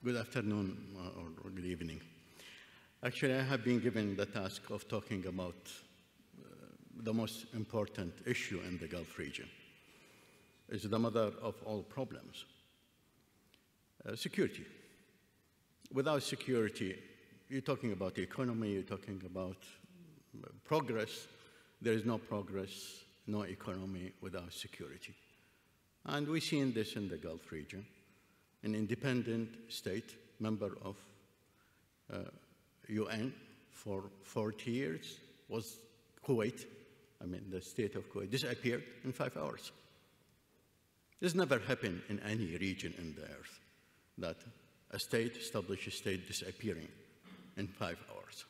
Good afternoon or good evening. Actually, I have been given the task of talking about the most important issue in the Gulf region. It's the mother of all problems. Security. Without security, you're talking about the economy, you're talking about progress. There is no progress, no economy without security. And we've seen this in the Gulf region. An independent state, member of UN for 40 years, was Kuwait. I mean, the state of Kuwait disappeared in 5 hours. This never happened in any region in the earth, that a state, established state, disappearing in 5 hours.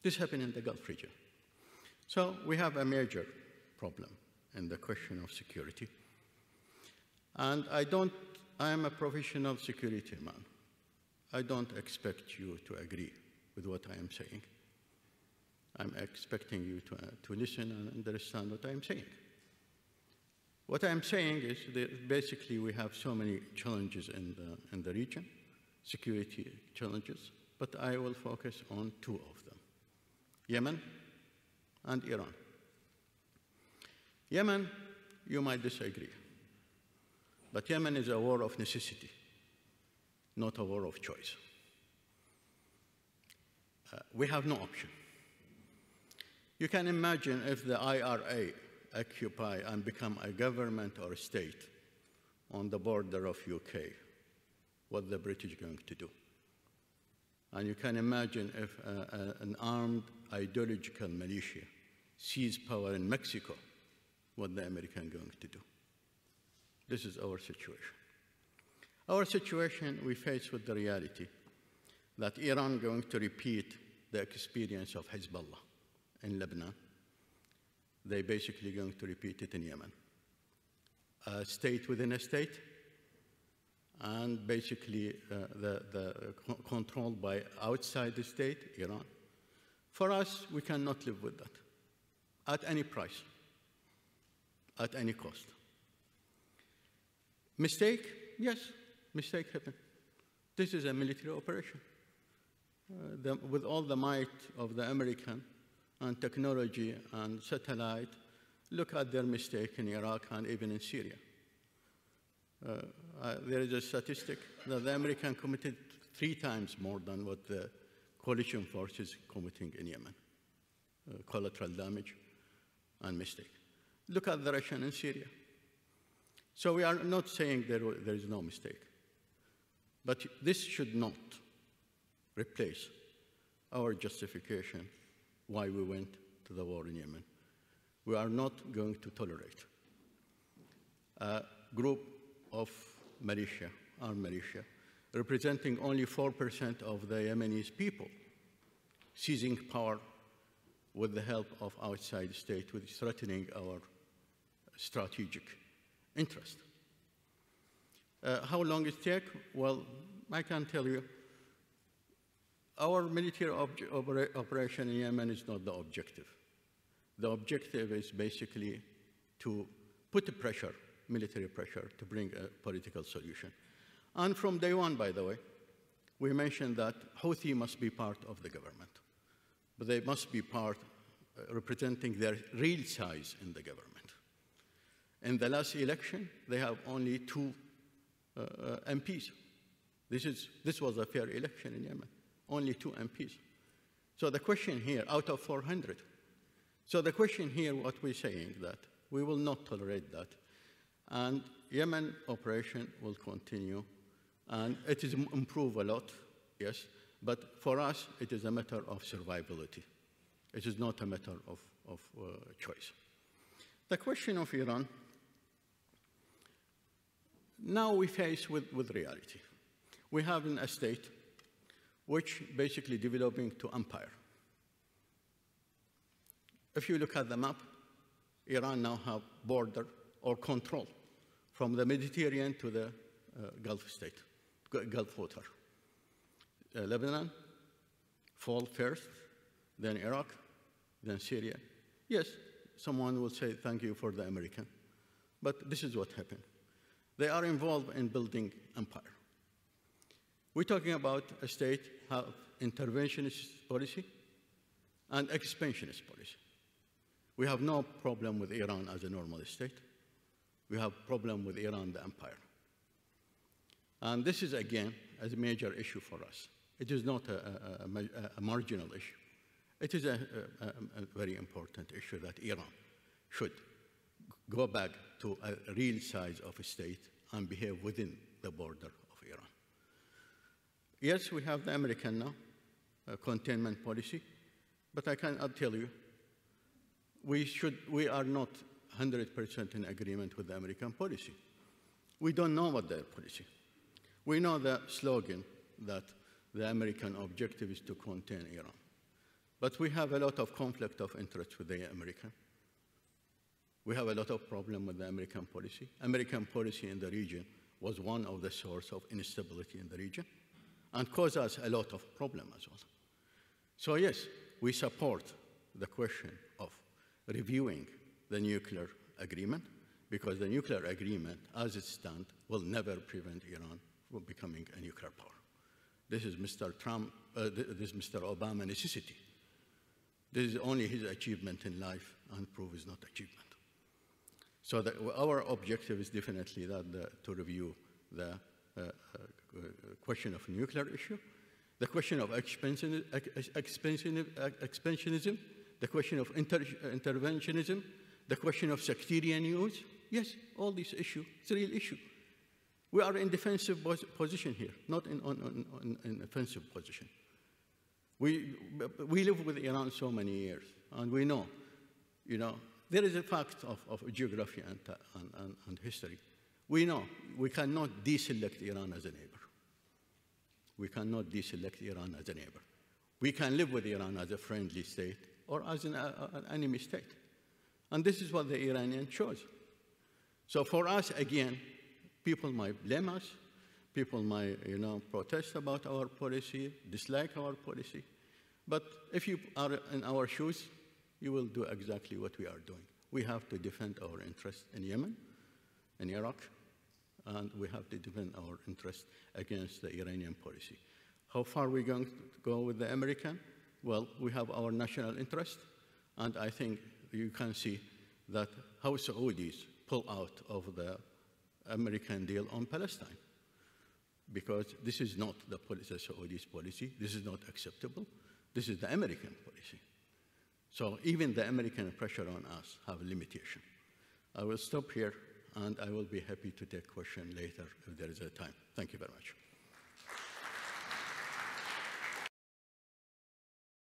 This happened in the Gulf region. So we have a major problem in the question of security. And I am a professional security man. I don't expect you to agree with what I am saying. I'm expecting you to listen and understand what I'm saying. What I'm saying is that basically we have so many challenges in the region, security challenges, but I will focus on 2 of them, Yemen and Iran. Yemen, you might disagree. But Yemen is a war of necessity, not a war of choice. We have no option. You can imagine if the IRA occupy and become a government or a state on the border of UK, what the British are going to do. And you can imagine if an armed ideological militia seize power in Mexico, what the Americans are going to do. This is our situation. Our situation, we face with the reality that Iran is going to repeat the experience of Hezbollah in Lebanon. They're basically going to repeat it in Yemen. A state within a state, and basically controlled by outside the state, Iran. For us, we cannot live with that at any price, at any cost. Mistake? Yes, mistake happened. This is a military operation. With all the might of the American and technology and satellite, look at their mistake in Iraq and even in Syria. There is a statistic that the American committed 3 times more than what the coalition forces committing in Yemen. Collateral damage and mistake. Look at the Russian in Syria. So we are not saying there is no mistake. But this should not replace our justification why we went to the war in Yemen. We are not going to tolerate a group of militia, armed militia, representing only 4% of the Yemenis people, seizing power with the help of outside state, which is threatening our strategic interest. How long it take? Well, I can tell you, our military operation in Yemen is not the objective. The objective is basically to put the pressure, military pressure, to bring a political solution. And from day one, by the way, we mentioned that Houthi must be part of the government, but they must be part representing their real size in the government. In the last election, they have only 2 MPs. This was a fair election in Yemen, only 2 MPs. So the question here, out of 400. So the question here, what we're saying, that we will not tolerate that. And Yemen operation will continue. And it is improved a lot, yes. But for us, it is a matter of survivability. It is not a matter of choice. The question of Iran, now we face with reality. We have a state which basically developing to empire. If you look at the map, Iran now have border or control from the Mediterranean to the Gulf state, Gulf water. Lebanon fall first, then Iraq, then Syria. Yes, someone will say thank you for the American, but this is what happened. They are involved in building empire. We're talking about a state have interventionist policy and expansionist policy. We have no problem with Iran as a normal state. We have problem with Iran, the empire. And this is, again, a major issue for us. It is not a marginal issue. It is a very important issue that Iran should go back to a real size of a state and behave within the border of Iran. Yes, we have the American now, containment policy, but I'll tell you, we are not 100% in agreement with the American policy. We don't know what their policy. We know the slogan that the American objective is to contain Iran. But we have a lot of conflict of interest with the American. We have a lot of problem with the American policy. American policy in the region was one of the sources of instability in the region and caused us a lot of problem as well. So yes, we support the question of reviewing the nuclear agreement because the nuclear agreement, as it stands, will never prevent Iran from becoming a nuclear power. This is Mr. Obama necessity. This is only his achievement in life, and proof is not achievement. So our objective is definitely that to review the question of nuclear issue, the question of expansionism, the question of interventionism, the question of sectarian use. Yes, all these issues, it's a real issue. We are in defensive position here, not in offensive position. We live with Iran so many years, and we know, there is a fact of geography and history. We know we cannot deselect Iran as a neighbor. We cannot deselect Iran as a neighbor. We can live with Iran as a friendly state or as an enemy state. And this is what the Iranians chose. So for us, again, people might blame us. People might, protest about our policy, dislike our policy. But if you are in our shoes, you will do exactly what we are doing. We have to defend our interests in Yemen, in Iraq, and we have to defend our interests against the Iranian policy. How far are we going to go with the American? Well, we have our national interest, and I think you can see that how Saudis pull out of the American deal on Palestine, because this is not the Saudis' policy. This is not acceptable. This is the American policy. So even the American pressure on us have a limitation. I will stop here, and I will be happy to take questions later if there is a time. Thank you very much.